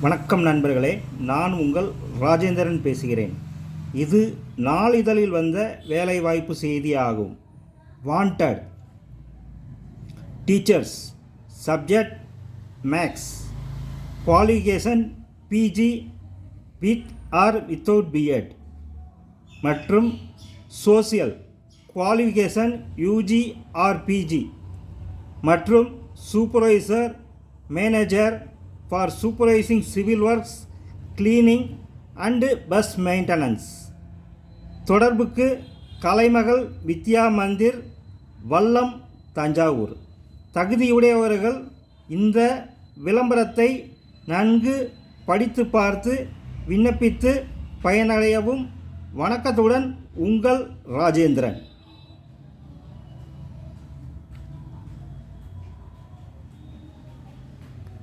வணக்கம் நண்பர்களே, நான் உங்கள் ராஜேந்திரன் பேசுகிறேன். இது நாளிதழில் வந்த வேலைவாய்ப்பு செய்தி ஆகும். Wanted teachers, subject maths, qualification PG with or without BEd மற்றும் social qualification UG or PG மற்றும் supervisor manager for supervising civil works, cleaning and bus maintenance. தொடர்புக்கு கலைமகள் வித்யா மந்திர், வல்லம், தஞ்சாவூர். தகுதியுடையவர்கள் இந்த விளம்பரத்தை நன்கு படித்து பார்த்து விண்ணப்பித்து பயனடையவும். வணக்கத்துடன் உங்கள் ராஜேந்திரன்.